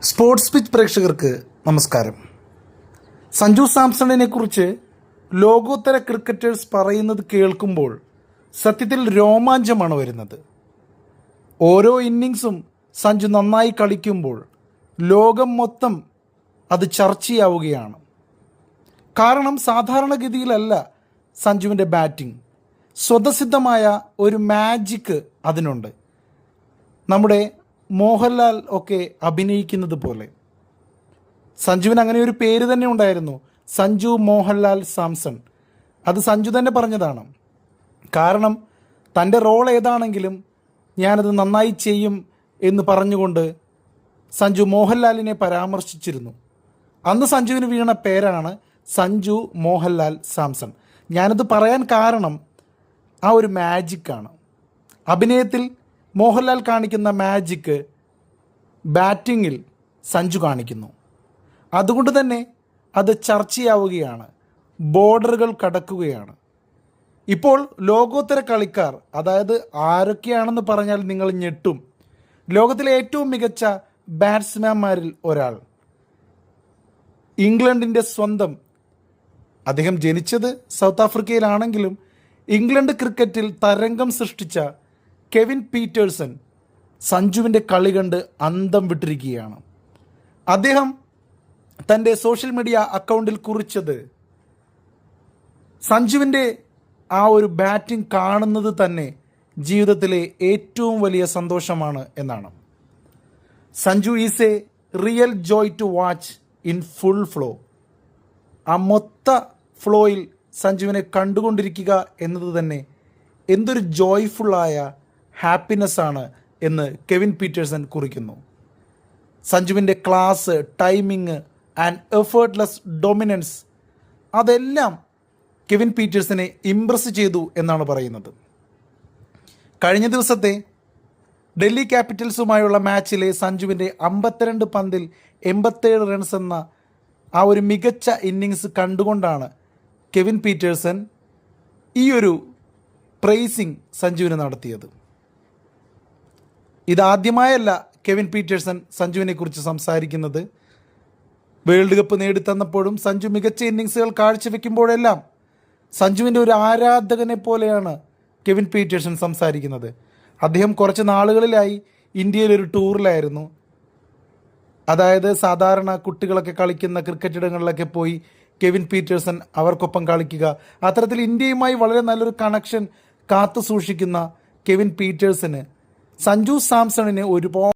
Sports pitch പ്രേക്ഷകർക്ക് നമസ്കാരം. സഞ്ജു സാംസണിനെ കുറിച്ച് ലോകോത്തര ക്രിക്കറ്റേഴ്സ് പറയുന്നത് കേൾക്കുമ്പോൾ സത്യത്തിൽ രോമാഞ്ചമാണ് വരുന്നത്. ഓരോ ഇന്നിങ്സും സഞ്ജു നന്നായി കളിക്കുമ്പോൾ ലോകം മൊത്തം അത് ചർച്ചയാവുകയാണ്. കാരണം സാധാരണഗതിയിലല്ല സഞ്ജുവിൻ്റെ ബാറ്റിംഗ്. സ്വതസിദ്ധമായ ഒരു മാജിക്ക് അതിനുണ്ട്. നമ്മുടെ മോഹൻലാൽ ഒക്കെ അഭിനയിക്കുന്നത് പോലെ. സഞ്ജുവിന് അങ്ങനെ ഒരു പേര് തന്നെ ഉണ്ടായിരുന്നു, സഞ്ജു മോഹൻലാൽ സാംസൺ. അത് സഞ്ജു തന്നെ പറഞ്ഞതാണ്. കാരണം തൻ്റെ റോൾ ഏതാണെങ്കിലും ഞാനത് നന്നായി ചെയ്യും എന്ന് പറഞ്ഞുകൊണ്ട് സഞ്ജു മോഹൻലാലിനെ പരാമർശിച്ചിരുന്നു. അന്ന് സഞ്ജുവിന് വീണ പേരാണ് സഞ്ജു മോഹൻലാൽ സാംസൺ. ഞാനത് പറയാൻ കാരണം ആ ഒരു മാജിക്കാണ്. അഭിനയത്തിൽ മോഹൻലാൽ കാണിക്കുന്ന മാജിക്ക് ബാറ്റിങ്ങിൽ സഞ്ജു കാണിക്കുന്നു. അതുകൊണ്ട് തന്നെ അത് ചർച്ചയാവുകയാണ്, ബോർഡറുകൾ കടക്കുകയാണ്. ഇപ്പോൾ ലോകോത്തര കളിക്കാർ, അതായത് ആരൊക്കെയാണെന്ന് പറഞ്ഞാൽ നിങ്ങൾ ഞെട്ടും. ലോകത്തിലെ ഏറ്റവും മികച്ച ബാറ്റ്സ്മാൻമാരിൽ ഒരാൾ, ഇംഗ്ലണ്ടിൻ്റെ സ്വന്തം, അദ്ദേഹം ജനിച്ചത് സൗത്ത് ആഫ്രിക്കയിലാണെങ്കിലും ഇംഗ്ലണ്ട് ക്രിക്കറ്റിൽ തരംഗം സൃഷ്ടിച്ച കെവിൻ പീറ്റേഴ്സൺ സഞ്ജുവിൻ്റെ കളി കണ്ട് അന്തം വിട്ടിരിക്കുകയാണ്. അദ്ദേഹം തൻ്റെ സോഷ്യൽ മീഡിയ അക്കൗണ്ടിൽ കുറിച്ചത് സഞ്ജുവിൻ്റെ ആ ഒരു ബാറ്റിംഗ് കാണുന്നത് തന്നെ ജീവിതത്തിലെ ഏറ്റവും വലിയ സന്തോഷമാണ് എന്നാണ്. Sanju is a real joy to watch in full flow. ആ മൊത്ത ഫ്ലോയിൽ സഞ്ജുവിനെ കണ്ടുകൊണ്ടിരിക്കുക എന്നത് തന്നെ എന്തൊരു ജോയ്ഫുള്ളായ ഹാപ്പിനെസ്സാണ് എന്ന് കെവിൻ പീറ്റേഴ്സൺ കുറിക്കുന്നു. സഞ്ജുവിൻ്റെ class, timing and effortless dominance, അതെല്ലാം കെവിൻ പീറ്റേഴ്സനെ ഇംപ്രസ് ചെയ്തു എന്നാണ് പറയുന്നത്. കഴിഞ്ഞ ദിവസത്തെ ഡൽഹി ക്യാപിറ്റൽസുമായുള്ള മാച്ചിലെ സഞ്ജുവിൻ്റെ 52 പന്തിൽ 87 റൺസ് എന്ന ആ ഒരു മികച്ച ഇന്നിങ്സ് കണ്ടുകൊണ്ടാണ് കെവിൻ പീറ്റേഴ്സൺ ഈ ഒരു പ്രൈസിങ് സഞ്ജുവിന് നടത്തിയത്. ഇതാദ്യമായല്ല കെവിൻ പീറ്റേഴ്സൺ സഞ്ജുവിനെ കുറിച്ച് സംസാരിക്കുന്നത്. വേൾഡ് കപ്പ് നേടിത്തന്നപ്പോഴും സഞ്ജു മികച്ച ഇന്നിങ്സുകൾ കാഴ്ചവെക്കുമ്പോഴെല്ലാം സഞ്ജുവിൻ്റെ ഒരു ആരാധകനെ പോലെയാണ് കെവിൻ പീറ്റേഴ്സൺ സംസാരിക്കുന്നത്. അദ്ദേഹം കുറച്ച് നാളുകളിലായി ഇന്ത്യയിലൊരു ടൂറിലായിരുന്നു. അതായത് സാധാരണ കുട്ടികളൊക്കെ കളിക്കുന്ന ക്രിക്കറ്റ് ഇടങ്ങളിലൊക്കെ പോയി കെവിൻ പീറ്റേഴ്സൺ അവർക്കൊപ്പം കളിക്കുക. അത്തരത്തിൽ ഇന്ത്യയുമായി വളരെ നല്ലൊരു കണക്ഷൻ കാത്തു സൂക്ഷിക്കുന്ന കെവിൻ പീറ്റേഴ്സന് സഞ്ജു സാംസണിനെ ഒരുപാട്